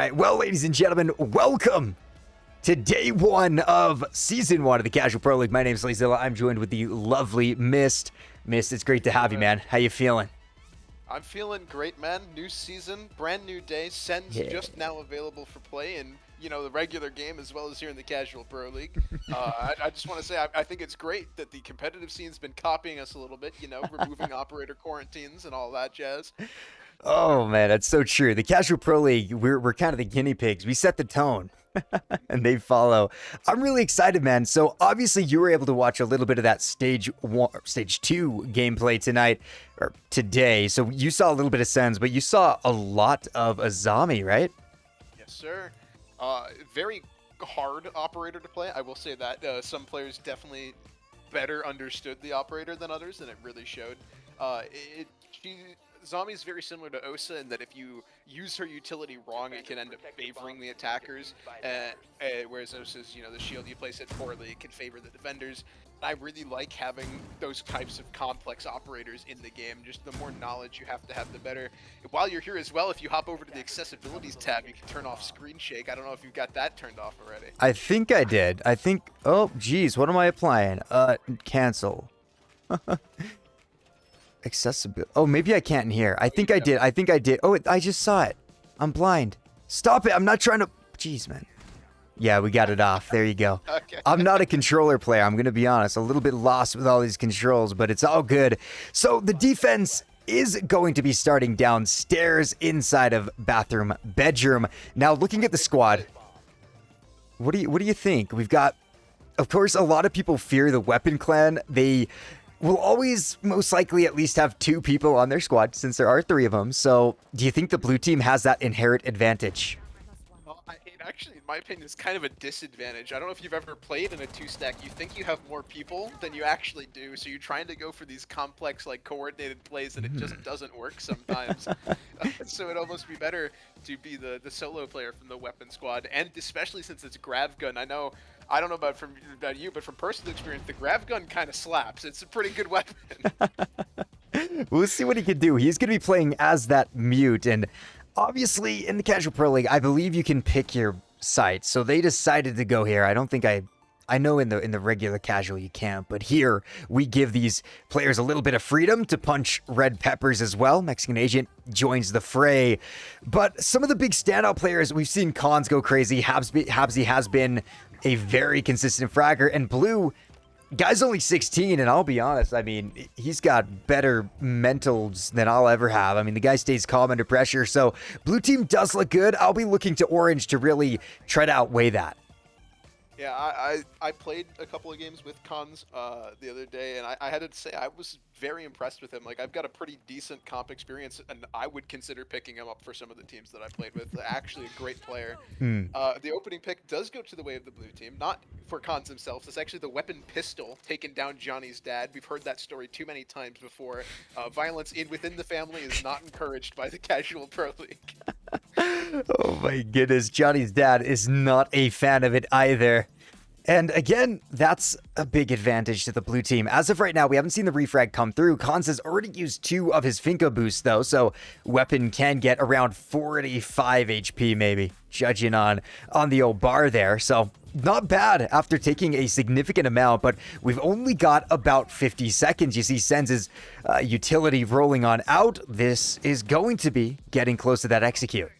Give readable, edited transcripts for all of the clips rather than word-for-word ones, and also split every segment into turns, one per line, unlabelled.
right. Well, ladies and gentlemen, welcome to day one of season one of the Casual Pro League. My name is Lazilla. I'm joined with the lovely Mist. Mist, it's great to have you, man. How you feeling?
I'm feeling great, man. New season, brand new day. Sen's just now available for play in, the regular game as well as here in the Casual Pro League. I just want to say I think it's great that the competitive scene's been copying us a little bit, removing operator quarantines and all that jazz.
Oh, man, that's so true. The Casual Pro League, we're kind of the guinea pigs. We set the tone. And they follow. I'm really excited, man. So obviously you were able to watch a little bit of that stage 2 gameplay tonight or today. So you saw a little bit of Sens, but you saw a lot of Azami, right?
Yes, sir. Very hard operator to play. I will say that some players definitely better understood the operator than others, and it really showed. Zombie is very similar to Osa in that if you use her utility wrong, it can end up favoring the attackers, whereas Osa's, the shield you place it poorly, it can favor the defenders. I really like having those types of complex operators in the game. Just the more knowledge you have, the better. While you're here as well, if you hop over to the accessibilities tab, you can turn off screen shake. I don't know if you've got that turned off already.
I think I did. Oh, geez, what am I applying? Cancel. Accessibility. Oh, maybe I can't in here. I think I did. Oh, I just saw it. I'm blind. Stop it. I'm not trying to. Jeez, man. Yeah, we got it off. There you go.
Okay.
I'm not a controller player. I'm going to be honest. A little bit lost with all these controls, but it's all good. So the defense is going to be starting downstairs inside of bedroom. Now, looking at the squad, what do you think? We've got, of course, a lot of people fear the Weapon Clan. They will always most likely at least have 2 people on their squad since there are 3 of them. So do you think the blue team has that inherent advantage?
It actually, in my opinion, is kind of a disadvantage. I don't know if you've ever played in a 2-stack. You think you have more people than you actually do, so you're trying to go for these complex, coordinated plays, and it just doesn't work sometimes. So it'd almost be better to be the solo player from the weapon squad, and especially since it's grav gun. I don't know about you, but from personal experience, the grav gun kind of slaps. It's a pretty good weapon.
We'll see what he can do. He's going to be playing as that mute, and obviously in the Casual Pro League, I believe you can pick your site. So they decided to go here. I don't think I know in the regular casual you can't, but here we give these players a little bit of freedom to punch red peppers as well. Mexican Agent joins the fray. But some of the big standout players, we've seen Cons go crazy. Habsy has been a very consistent fragger, and Blue, guy's only 16, and I'll be honest, I mean, he's got better mentals than I'll ever have. I mean, the guy stays calm under pressure, so blue team does look good. I'll be looking to orange to really try to outweigh that.
Yeah, I played a couple of games with Cons the other day, and I had to say I was very impressed with him. I've got a pretty decent comp experience, and I would consider picking him up for some of the teams that I played with. Actually, a great player. The opening pick does go to the way of the blue team, not for Cons himself. It's actually the weapon pistol taking down Johnny's dad. We've heard that story too many times before. Violence within the family is not encouraged by the Casual Pro League.
Oh my goodness, Johnny's dad is not a fan of it either. And again, that's a big advantage to the blue team. As of right now, we haven't seen the refrag come through. Cons has already used 2 of his Finka boosts though, so weapon can get around 45 HP maybe, judging on the old bar there. So not bad after taking a significant amount, but we've only got about 50 seconds. You see Sens' utility rolling on out. This is going to be getting close to that execute.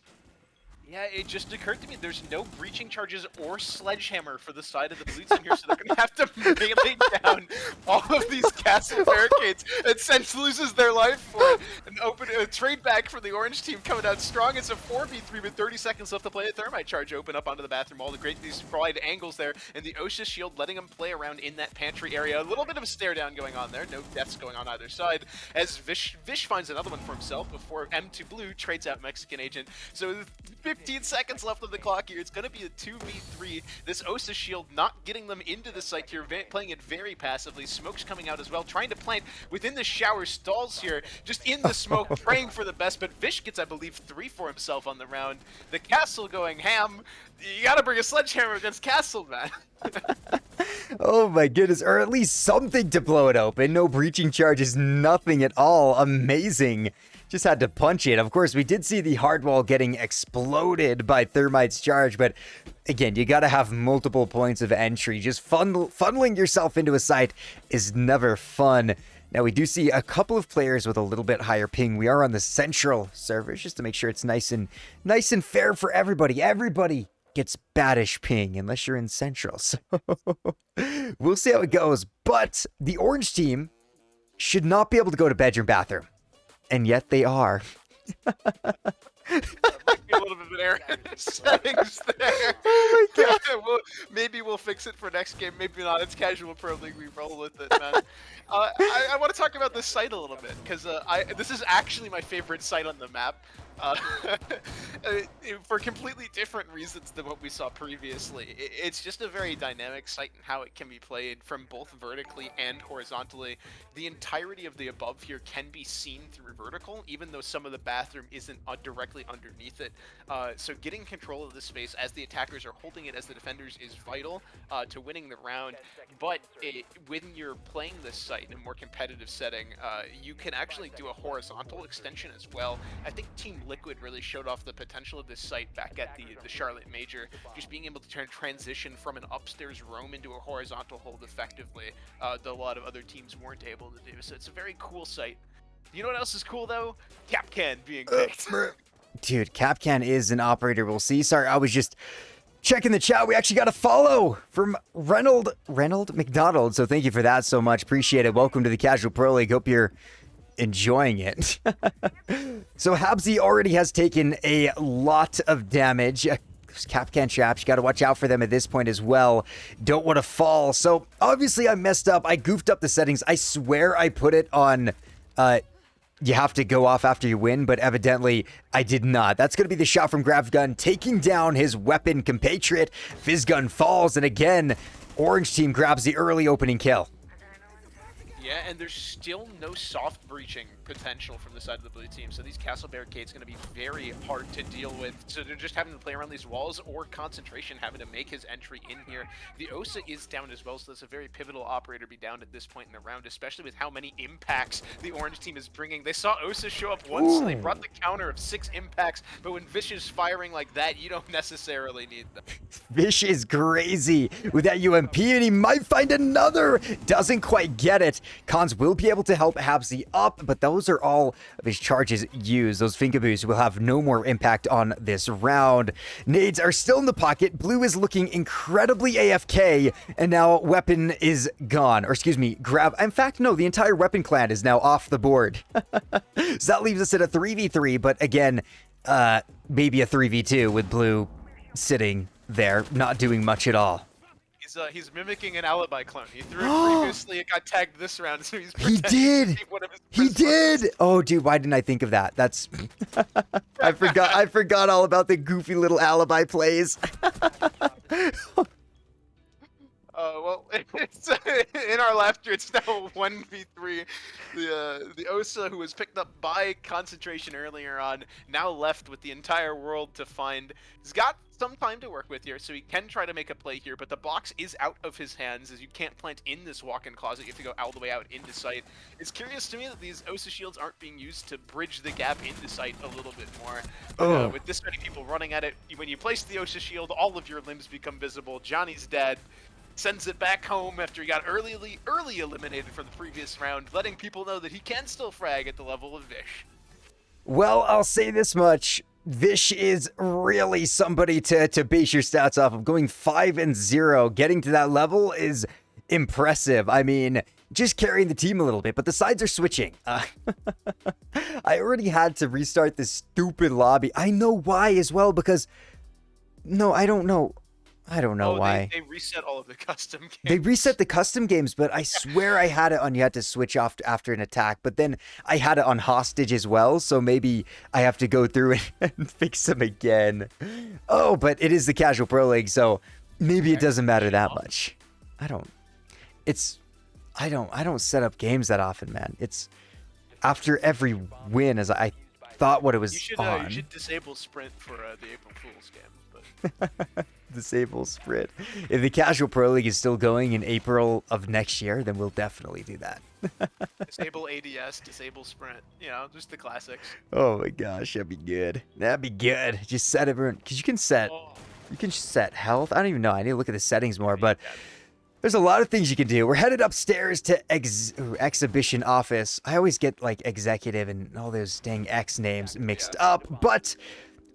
Yeah, it just occurred to me there's no breaching charges or sledgehammer for the side of the blue team here, so they're going to have to melee down all of these castle barricades, and Sense loses their life for it. And open a trade back for the orange team coming out strong. It's a 4v3 with 30 seconds left to play. A thermite charge open up onto the bathroom. All the great these wide angles there, and the OSHA shield letting them play around in that pantry area. A little bit of a stare down going on there. No deaths going on either side, as Vish finds another one for himself before M2 Blue trades out Mexican Agent. So 15 seconds left of the clock here. It's going to be a 2v3. This Osa shield not getting them into the site here, playing it very passively. Smoke's coming out as well, trying to plant within the shower stalls here, just in the smoke, praying for the best, but Vish gets, I believe, 3 for himself on the round. The Castle going ham. You gotta bring a sledgehammer against Castle, man.
Oh my goodness, or at least something to blow it open. No breaching charges, nothing at all. Amazing. Just had to punch it. Of course, we did see the hard wall getting exploded by Thermite's charge, but again, you got to have multiple points of entry. Just funneling yourself into a site is never fun. Now, we do see a couple of players with a little bit higher ping. We are on the central servers just to make sure it's nice and fair for everybody. Everybody gets baddish ping unless you're in central. So we'll see how it goes. But the orange team should not be able to go to bedroom bathroom. And yet they are.
Might be a little bit of an error in the settings there.
Oh my god.
Maybe we'll fix it for next game. Maybe not. It's casual pro league. We roll with it, man. I want to talk about this site a little bit because this is actually my favorite site on the map. For completely different reasons than what we saw previously. It's just a very dynamic site in how it can be played from both vertically and horizontally. The entirety of the above here can be seen through vertical, even though some of the bathroom isn't directly underneath it. So getting control of the space as the attackers are holding it as the defenders is vital to winning the round. But when you're playing this site in a more competitive setting, you can actually do a horizontal extension as well. I think Team Liquid really showed off the potential of this site back at the Charlotte Major, just being able to transition from an upstairs roam into a horizontal hold effectively that a lot of other teams weren't able to do. So it's a very cool site. You know what else is cool though? Capcan being picked.
Dude, Capcan is an operator we'll see. Sorry, I was just checking the chat. We actually got a follow from Reynold McDonald. So thank you for that so much. Appreciate it. Welcome to the Casual Pro League. Hope you're enjoying it. So Habsy already has taken a lot of damage. Capcan traps, you got to watch out for them at this point as well. Don't want to fall. So obviously I messed up. I goofed up the settings. I swear I put it on you have to go off after you win, but evidently I did not. That's going to be the shot from Gravgun, taking down his weapon compatriot. Fizzgun falls, and again, Orange team grabs the early opening kill.
Yeah, and there's still no soft breaching potential from the side of the blue team, so these castle barricades going to be very hard to deal with. So they're just having to play around these walls, or Concentration having to make his entry in here. The Osa is down as well, so that's a very pivotal operator to be down at this point in the round, especially with how many impacts the orange team is bringing. They saw Osa show up once, and they brought the counter of 6 impacts, but when Vish is firing like that, you don't necessarily need them.
Vish is crazy with that UMP, and he might find another. Doesn't quite get it. Cons will be able to help Habsy up, but those are all of his charges used. Those fingerboos will have no more impact on this round. Nades are still in the pocket. Blue is looking incredibly AFK, and now weapon is gone. Or excuse me, grab. In fact, no, the entire weapon clan is now off the board. So that leaves us at a 3v3, but again, maybe a 3v2 with Blue sitting there, not doing much at all.
He's mimicking an alibi clone. He threw it previously, it got tagged this round, so he's
He did! He did! Oh, dude, why didn't I think of that? That's... I forgot all about the goofy little alibi plays.
Well, it's, in our laughter, it's now 1v3. The Osa, who was picked up by Concentration earlier on, now left with the entire world to find. He's got some time to work with here, so he can try to make a play here, but the box is out of his hands, as you can't plant in this walk-in closet. You have to go all the way out into sight. It's curious to me that these Osa shields aren't being used to bridge the gap into sight a little bit more. With this many people running at it, when you place the Osa shield, all of your limbs become visible. Johnny's dead. Sends it back home after he got early eliminated from the previous round, letting people know that he can still frag at the level of Vish.
Well, I'll say this much. Vish is really somebody to base your stats off of. Going 5-0, getting to that level is impressive. I mean, just carrying the team a little bit, but the sides are switching. I already had to restart this stupid lobby. I know why as well, because... No, I don't know. I don't know why.
They reset all of the custom games.
They reset the custom games, but I swear I had it on you had to switch off after an attack, but then I had it on hostage as well, so maybe I have to go through and fix them again. Oh, but it is the Casual Pro League, so maybe it doesn't matter that much. I don't set up games that often, man. It's after every win as I thought what it was on.
You should disable sprint for the April Fool's game, but
Disable sprint. If the Casual Pro League is still going in April of next year, then we'll definitely do that.
Disable ADS, disable sprint. You know, just the classics.
Oh my gosh, that'd be good. That'd be good. Just set everyone, because you can set health. I don't even know. I need to look at the settings more, but there's a lot of things you can do. We're headed upstairs to exhibition office. I always get like executive and all those dang X names mixed up, but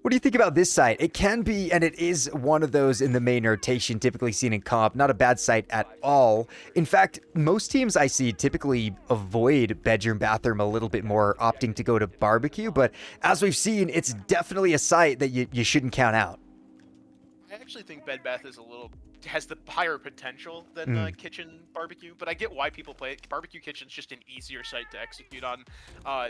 what do you think about this site? It can be, and it is one of those in the main rotation, typically seen in comp. Not a bad site at all. In fact, most teams I see typically avoid bedroom, bathroom a little bit more, opting to go to barbecue. But as we've seen, it's definitely a site that you shouldn't count out.
I actually think Bed Bath is has the higher potential than Kitchen Barbecue, but I get why people play it. Barbecue Kitchen's just an easier site to execute on.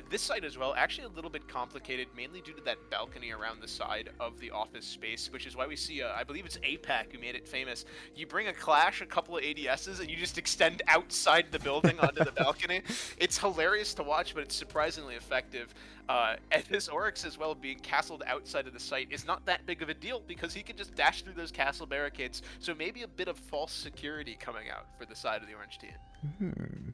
This site as well, actually a little bit complicated, mainly due to that balcony around the side of the office space, which is why we see, I believe it's APAC who made it famous. You bring a Clash, a couple of ADSs, and you just extend outside the building onto the balcony. It's hilarious to watch, but it's surprisingly effective. And this Oryx as well being castled outside of the site is not that big of a deal because he can just dash through those castle barricades. So maybe a bit of false security coming out for the side of the orange team.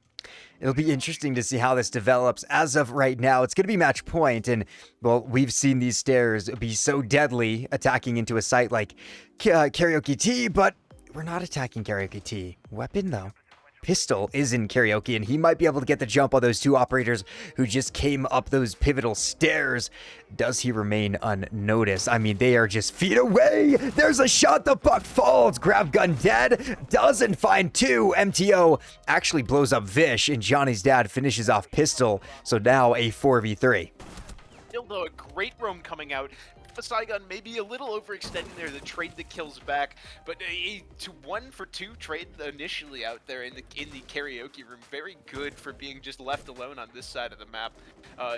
It'll be interesting to see how this develops. As of right now, it's going to be match point, and well, we've seen these stairs be so deadly attacking into a site like Karaoke T, but we're not attacking Karaoke T. Weapon though. Pistol is in Karaoke, and he might be able to get the jump on those two operators who just came up those pivotal stairs. Does he remain unnoticed? I mean, they are just feet away. There's a shot. The buck falls. Grab gun dead. Doesn't find two. MTO actually blows up Vish, and Johnny's dad finishes off Pistol. So now a 4v3.
Still, though, a great roam coming out. Saigon maybe a little overextending there to trade the kills back, but to 1-for-2 trade initially out there in the karaoke room, very good for being just left alone on this side of the map.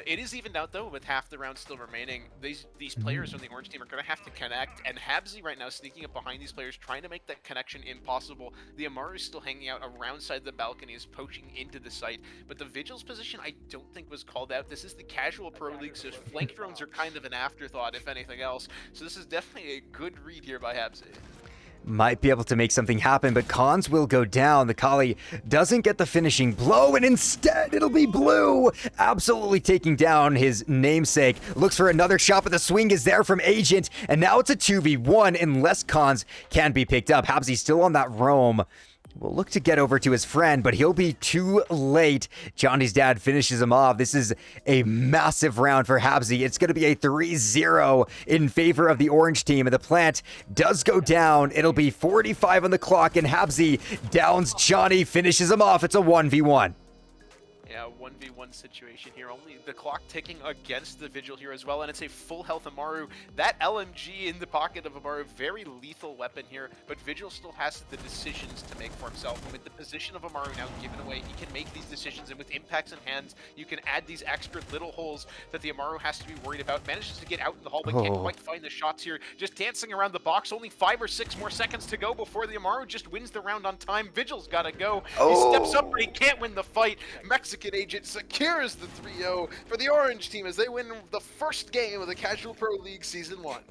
It is evened out though with half the round still remaining. These players on the orange team are going to have to connect, and Habsy right now sneaking up behind these players, trying to make that connection impossible. The Amaru is still hanging out around side the balconies, poaching into the site, but the Vigil's position I don't think was called out. This is the casual pro league, so flank drones are kind of an afterthought if anything else. So this is definitely a good read here by Habsy.
Might be able to make something happen, but Cons will go down. The Kali doesn't get the finishing blow, and instead it'll be Blue absolutely taking down his namesake. Looks for another shot, but the swing is there from Agent, and now it's a 2v1 unless Cons can be picked up. Habsy's still on that roam. Will look to get over to his friend, but he'll be too late. Johnny's dad finishes him off. This is a massive round for Habsy. It's going to be a 3-0 in favor of the orange team, and the plant does go down. It'll be 45 on the clock, and Habsy downs Johnny, finishes him off. It's a 1v1.
Yeah, 1v1 situation here. Only the clock ticking against the Vigil here as well, and it's a full health Amaru. That LMG in the pocket of Amaru, very lethal weapon here, but Vigil still has the decisions to make for himself. And with the position of Amaru now given away, he can make these decisions, and with impacts in hands, you can add these extra little holes that the Amaru has to be worried about. Manages to get out in the hall, but can't quite find the shots here. Just dancing around the box, only 5 or 6 more seconds to go before the Amaru just wins the round on time. Vigil's gotta go. He steps up, but he can't win the fight. Mexican Agent secures the 3-0 for the orange team as they win the first game of the Casual Pro League Season 1.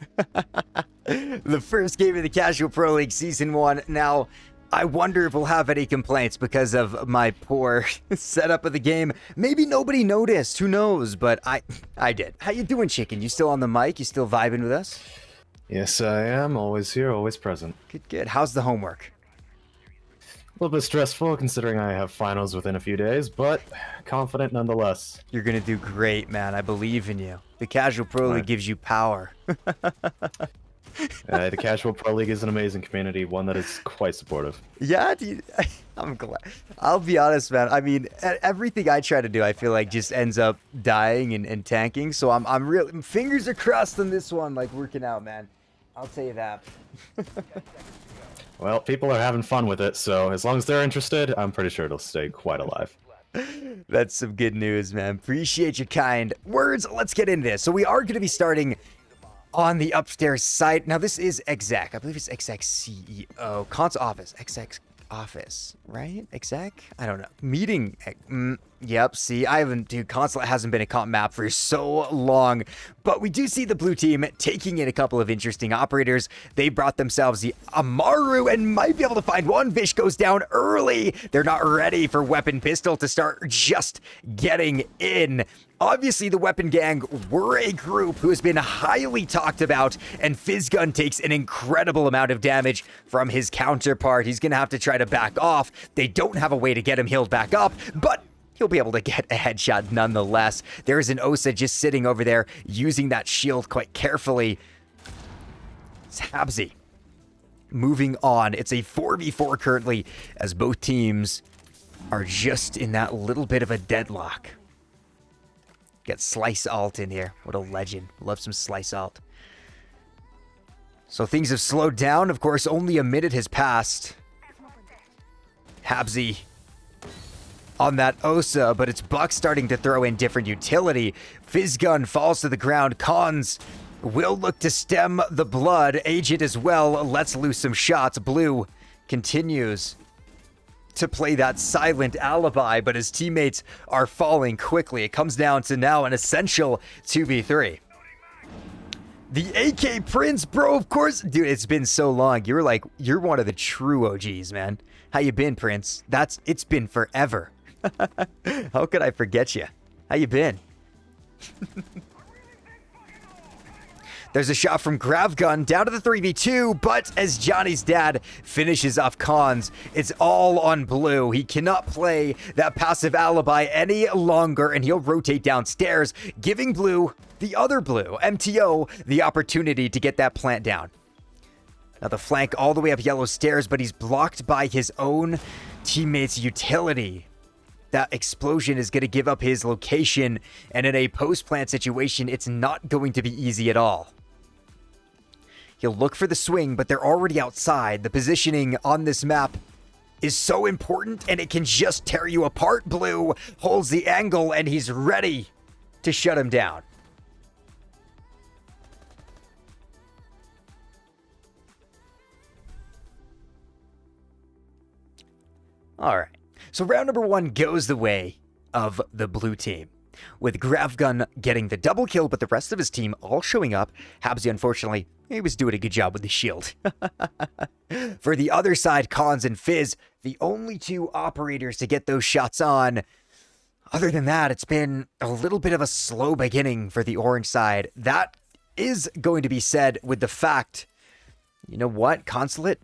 The first game of the Casual Pro League Season 1. Now, I wonder if we'll have any complaints because of my poor setup of the game. Maybe nobody noticed. Who knows? But I did. How you doing, Chicken? You still on the mic? You still vibing with us?
Yes, I am. Always here, always present.
Good, good. How's the homework?
A little bit stressful considering I have finals within a few days, but confident nonetheless.
You're going to do great, man. I believe in you. The Casual Pro League gives you power.
The Casual Pro League is an amazing community, one that is quite supportive.
Yeah, dude, I'm glad. I'll be honest, man. I mean, everything I try to do, I feel like just ends up dying and tanking. So I'm real. Fingers are crossed on this one, like working out, man. I'll tell you that.
Well, people are having fun with it, so as long as they're interested, I'm pretty sure it'll stay quite alive.
That's some good news, man. Appreciate your kind words. Let's get into this. So we are going to be starting on the upstairs site. Now, this is exec. I believe it's exec CEO. Con's office. Exec office, right? Exec? I don't know. Meeting. Yep, see, I haven't, dude, Consulate hasn't been a comp map for so long, but we do see the blue team taking in a couple of interesting operators. They brought themselves the Amaru and might be able to find one. Vish goes down early. They're not ready for Weapon Pistol to start just getting in. Obviously, the Weapon Gang were a group who has been highly talked about, and Fizzgun takes an incredible amount of damage from his counterpart. He's going to have to try to back off. They don't have a way to get him healed back up, but he'll be able to get a headshot nonetheless. There is an Osa just sitting over there using that shield quite carefully. It's Habsy moving on. It's a 4v4 currently as both teams are just in that little bit of a deadlock. Get Slice Alt in here. What a legend. Love some Slice Alt. So things have slowed down. Of course, only a minute has passed. Habsy on that Osa, but it's Buck starting to throw in different utility. Fizzgun falls to the ground. Cons will look to stem the blood. Agent as well lets loose some shots. Blue continues to play that silent alibi, but his teammates are falling quickly. It comes down to now an essential 2v3. The AK Prince, bro, of course. Dude, it's been so long. You're one of the true OGs, man. How you been, Prince? It's been forever. How could I forget you? How you been? There's a shot from Gravgun down to the 3v2, but as Johnny's dad finishes off Cons, it's all on Blue. He cannot play that passive alibi any longer, and he'll rotate downstairs, giving Blue, the other Blue, MTO, the opportunity to get that plant down. Now the flank all the way up yellow stairs, but he's blocked by his own teammate's utility. That explosion is going to give up his location, and in a post-plant situation, it's not going to be easy at all. He'll look for the swing, but they're already outside. The positioning on this map is so important, and it can just tear you apart. Blue holds the angle, and he's ready to shut him down. All right. So round number 1 goes the way of the blue team, with Gravgun getting the double kill, but the rest of his team all showing up. Habsy, unfortunately, he was doing a good job with the shield. For the other side, Cons and Fizz, the only 2 operators to get those shots on. Other than that, it's been a little bit of a slow beginning for the orange side. That is going to be said with the fact, you know what, Consulate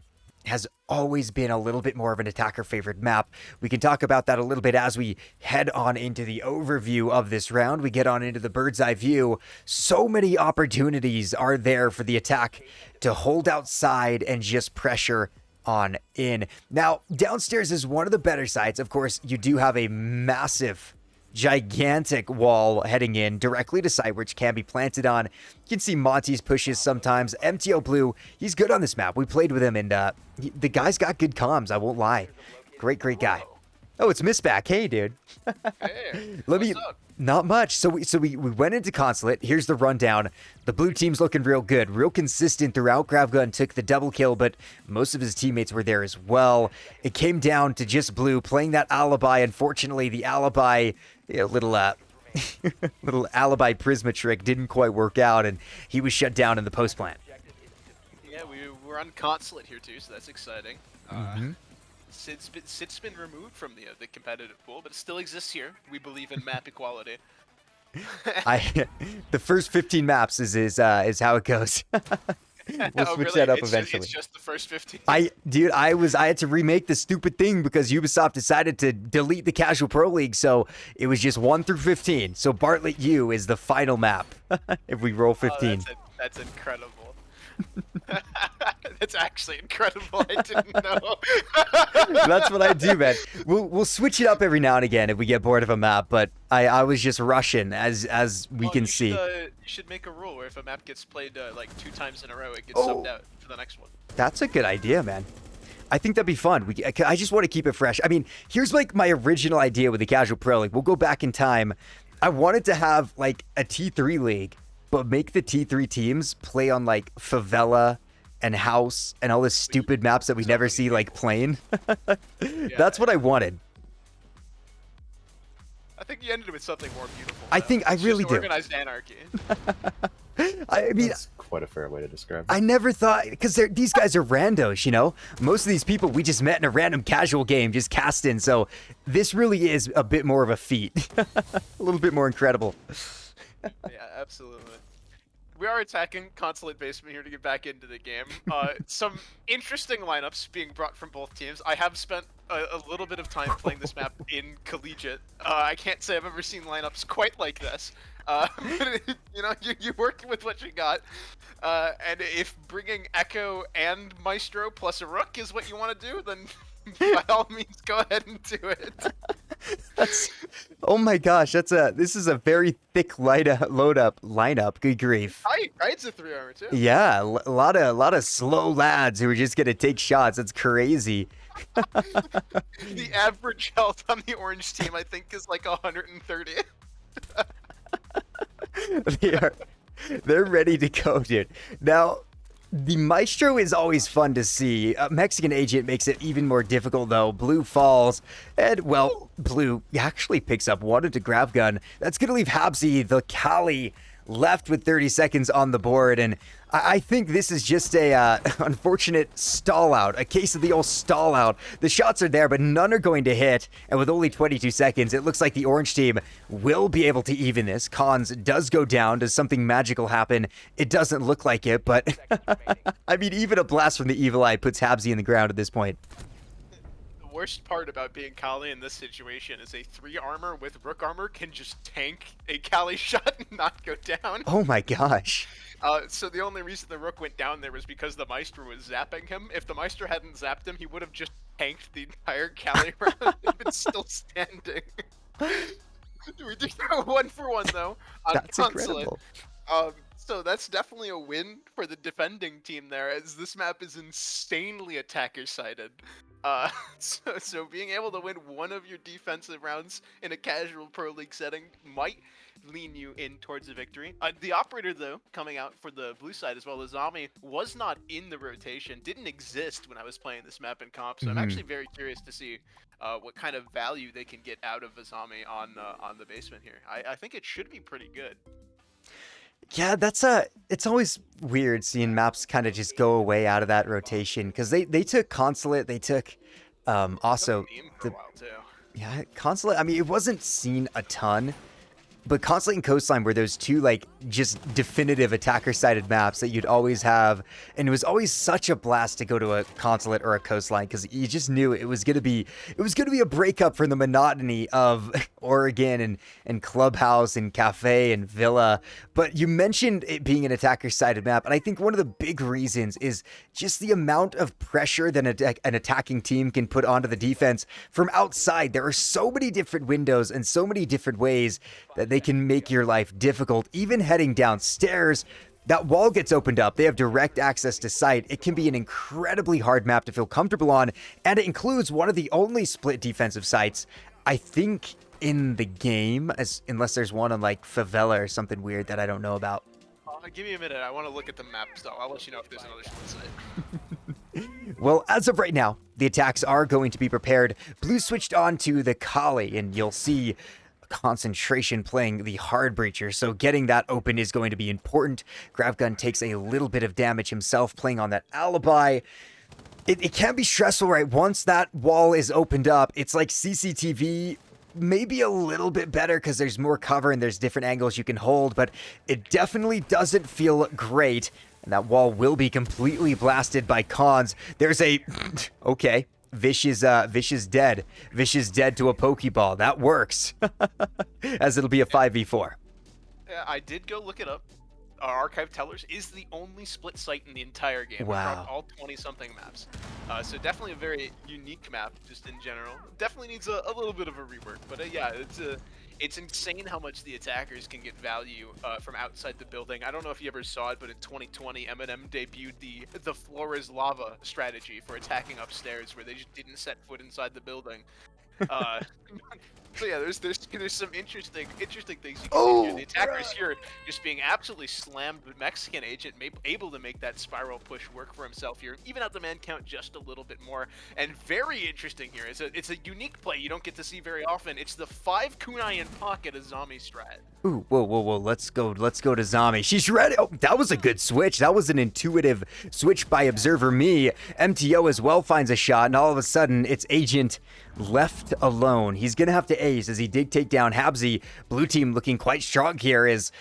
has always been a little bit more of an attacker-favored map. We can talk about that a little bit as we head on into the overview of this round. We get on into the bird's eye view. So many opportunities are there for the attack to hold outside and just pressure on in. Now, downstairs is one of the better sides. Of course, you do have a massive, gigantic wall heading in directly to site, which can be planted on. You can see Monty's pushes sometimes. MTO Blue, he's good on this map. We played with him, and the guy's got good comms, I won't lie. Great guy. Oh, it's Missback. Hey, dude.
Hey,
Let
what's up?
Not much. So we went into Consulate. Here's the rundown. The blue team's looking real good, real consistent throughout. Gravgun took the double kill, but most of his teammates were there as well. It came down to just Blue playing that alibi. Unfortunately, the alibi, little alibi Prisma trick didn't quite work out, and he was shut down in the post plant.
Yeah, we're on Consulate here too, so that's exciting. Sid's been removed from the competitive pool, but it still exists here. We believe in map equality.
The first 15 maps is how it goes. We'll switch that up eventually.
It's just the first 15.
I had to remake the stupid thing because Ubisoft decided to delete the Casual Pro League, so it was just 1 through 15. So Bartlett U is the final map if we roll 15.
Oh, that's incredible. That's actually incredible. I didn't know.
That's what I do, man. We'll switch it up every now and again if we get bored of a map, but I was just rushing as we can see.
You should make a rule where if a map gets played like 2 times in a row, it gets subbed out for the next one.
That's a good idea, man. I think that'd be fun. I just want to keep it fresh. I mean, here's like my original idea with the Casual Pro League. We'll go back in time. I wanted to have like a T3 league, but make the T3 teams play on like Favela and House and all the stupid maps that we never see like playing. That's what I wanted.
I think you ended with something more beautiful.
I think I
It's
really
just
do.
organized anarchy.
I mean,
That's quite a fair way to describe it.
I never thought, because these guys are randos, you know? Most of these people we just met in a random casual game, just casting. So this really is a bit more of a feat. A little bit more incredible.
Yeah, absolutely. We are attacking Consulate Basement here to get back into the game. Some interesting lineups being brought from both teams. I have spent a little bit of time playing this map in Collegiate. I can't say I've ever seen lineups quite like this. But you know, you're working with what you got. And if bringing Echo and Maestro plus a Rook is what you want to do, then by all means go ahead and do it.
Oh my gosh, this is a very thick load up lineup. Good grief.
It's a 3 armor too.
Yeah, a lot of slow lads who are just gonna take shots. That's crazy.
The average health on the orange team, I think, is like 130.
They're ready to go, dude. Now, the Maestro is always fun to see. Mexican Agent makes it even more difficult, though. Blue falls, and, well, Blue actually picks up one to grab gun. That's going to leave Habsy, the Cali, left with 30 seconds on the board, and I think this is just a unfortunate stall out, a case of the old stall out. The shots are there, but none are going to hit, and with only 22 seconds, it looks like the orange team will be able to even this. Cons does go down. Does something magical happen? It doesn't look like it, but I mean, even a blast from the Evil Eye puts Habsy in the ground at this point.
The worst part about being Kali in this situation is a 3 armor with Rook armor can just tank a Kali shot and not go down.
Oh my gosh.
So the only reason the Rook went down there was because the Maestro was zapping him. If the Maestro hadn't zapped him, he would have just tanked the entire Kali round and been still standing. We did go 1-for-1 though on
That's
Consulate.
incredible.
So that's definitely a win for the defending team there, as this map is insanely attacker-sided. So being able to win one of your defensive rounds in a casual Pro League setting might lean you in towards a victory. The Operator, though, coming out for the blue side as well as Zami, was not in the rotation, didn't exist when I was playing this map in comp, so I'm actually very curious to see what kind of value they can get out of Azami on the basement here. I think it should be pretty good.
Yeah, it's always weird seeing maps kind of just go away out of that rotation, because they took Consulate, they took also
For a while, too.
yeah, Consulate. I mean, it wasn't seen a ton, but Consulate and Coastline were those two like just definitive attacker-sided maps that you'd always have, and it was always such a blast to go to a Consulate or a Coastline because you just knew it was gonna be a breakup from the monotony of Oregon and Clubhouse and Cafe and Villa. But you mentioned it being an attacker-sided map, and I think one of the big reasons is just the amount of pressure that an attacking team can put onto the defense from outside. There are so many different windows and so many different ways that they can make your life difficult. Even heading downstairs, that wall gets opened up. They have direct access to site. It can be an incredibly hard map to feel comfortable on, and it includes one of the only split defensive sites, I think, in the game, unless there's one on like Favela or something weird that I don't know about.
Give me a minute. I want to look at the maps, though. I'll let you know if there's another split site.
Well, as of right now, the attacks are going to be prepared. Blue switched on to the Kali, and you'll see concentration playing the hard breacher, so getting that open is going to be important. Gravgun takes a little bit of damage himself playing on that alibi. It can be stressful, right? Once that wall is opened up, it's like CCTV, maybe a little bit better because there's more cover and there's different angles you can hold, but it definitely doesn't feel great. And that wall will be completely blasted by Cons. There's a okay. Vish is dead. Vish is dead to a Pokeball. That works. As it'll be a 5v4.
I did go look it up. Archive Tellers is the only split site in the entire game.
Wow.
Across all 20-something maps. So definitely a very unique map, just in general. Definitely needs a little bit of a rework. But yeah, it's insane how much the attackers can get value from outside the building. I don't know if you ever saw it, but in 2020, Eminem debuted the floor is lava strategy for attacking upstairs, where they just didn't set foot inside the building. So yeah, there's some interesting things you can do
Oh,
here. The attackers
right.
here just being absolutely slammed, but Mexican agent able to make that spiral push work for himself here, even out the man count just a little bit more. And very interesting here. It's a unique play you don't get to see very often. It's the 5 kunai in pocket Azami strat.
Ooh, whoa. Let's go to Zami. She's ready. Oh, that was a good switch. That was an intuitive switch by Observer Me. MTO as well finds a shot, and all of a sudden, it's Agent left alone. He's gonna have to ace as he did take down Habsy. Blue team looking quite strong here as,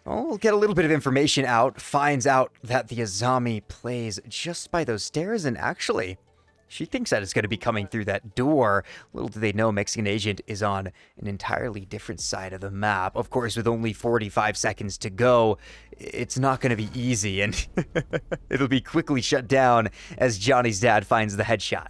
well, we'll get a little bit of information out. Finds out that the Azami plays just by those stairs, and actually, she thinks that it's going to be coming through that door. Little do they know, Mexican Agent is on an entirely different side of the map. Of course, with only 45 seconds to go, it's not going to be easy, and it'll be quickly shut down as Johnny's dad finds the headshot.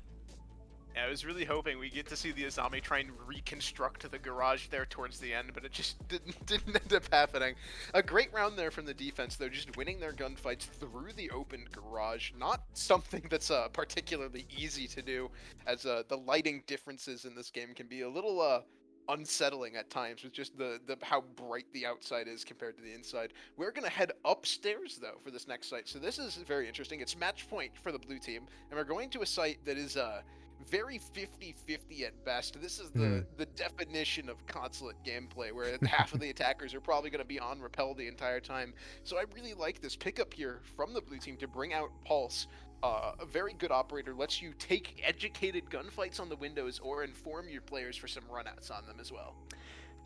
Yeah, I was really hoping we get to see the Azami try and reconstruct the garage there towards the end, but it just didn't end up happening. A great round there from the defense, though, just winning their gunfights through the open garage. Not something that's particularly easy to do, as the lighting differences in this game can be a little unsettling at times with just the how bright the outside is compared to the inside. We're gonna head upstairs though for this next site, so this is very interesting. It's match point for the blue team, and we're going to a site that is very 50-50 at best. This is the definition of consulate gameplay, where half of the attackers are probably going to be on repel the entire time. So I really like this pickup here from the blue team to bring out Pulse. A very good operator, lets you take educated gunfights on the windows or inform your players for some runouts on them as well.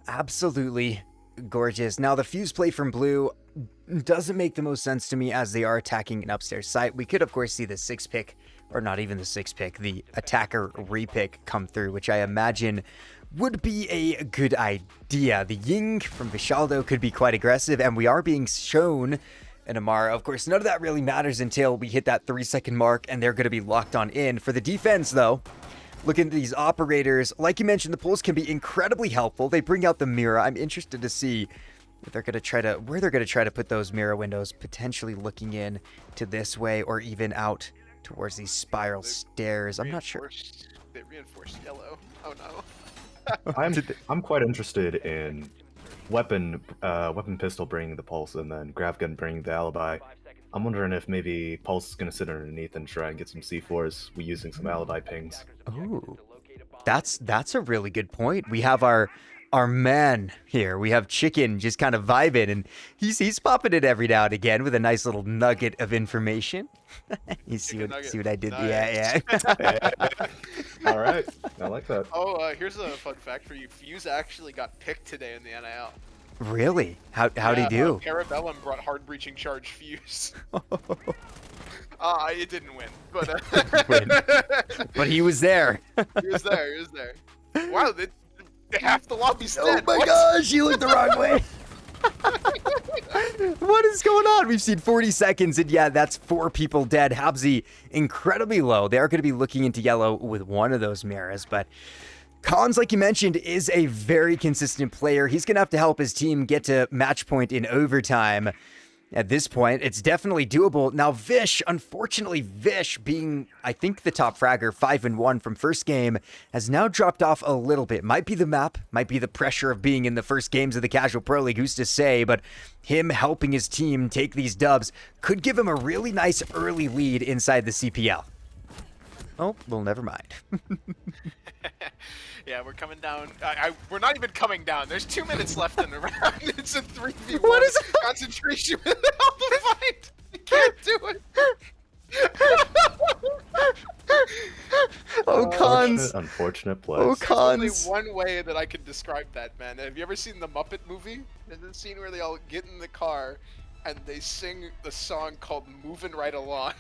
Absolutely gorgeous. Now, the fuse play from blue doesn't make the most sense to me as they are attacking an upstairs site. We could, of course, see the 6-pick, or not even the 6-pick, the attacker repick come through, which I imagine would be a good idea. The Ying from Vishaldo could be quite aggressive, and we are being shown an Amara. Of course, none of that really matters until we hit that 3-second mark, and they're going to be locked on in. For the defense, though, looking at these operators, like you mentioned, the pulls can be incredibly helpful. They bring out the mirror. I'm interested to see if they're going to try to, where they're going to try to put those mirror windows, potentially looking in to this way or even out towards these spiral stairs. I'm not sure.
They reinforced yellow. Oh no.
I'm quite interested in weapon pistol bringing the pulse and then grav gun bringing the alibi. I'm wondering if maybe Pulse is going to sit underneath and try and get some C4s. We using some alibi pings.
Oh, that's a really good point. We have our man here. We have Chicken just kind of vibing, and he's popping it every now and again with a nice little nugget of information. You see what I did?
Nice.
Yeah.
All right, I like that.
Oh, here's a fun fact for you. Fuse actually got picked today in the NIL.
Really? How'd he do?
Parabellum brought hard breaching charge Fuse. It didn't win, but
But he was there.
He was there. Wow, half the lobby's dead.
Oh my gosh, he looked the wrong way. What is going on? We've seen 40 seconds, and yeah, that's 4 people dead. Habsy incredibly low. They are going to be looking into yellow with one of those mirrors, but Cons, like you mentioned, is a very consistent player. He's going to have to help his team get to match point in overtime. At this point, it's definitely doable. Now, Vish, unfortunately, Vish being, I think, the top fragger, 5-1 from first game, has now dropped off a little bit. Might be the map, might be the pressure of being in the first games of the Casual Pro League, who's to say, but him helping his team take these dubs could give him a really nice early lead inside the CPL. Oh, well, never mind.
Yeah, we're coming down. We're not even coming down. There's 2 minutes left in the round. It's a 3v1.
What is it?
Concentration without the fight. You can't do it.
Oh, Cons.
Unfortunate play.
Oh,
There's
Cons.
only one way that I could describe that, man. Have you ever seen the Muppet movie? There's a scene where they all get in the car and they sing the song called "Moving Right Along."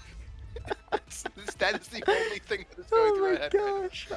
That is the only thing that is going through my head.
Oh my gosh.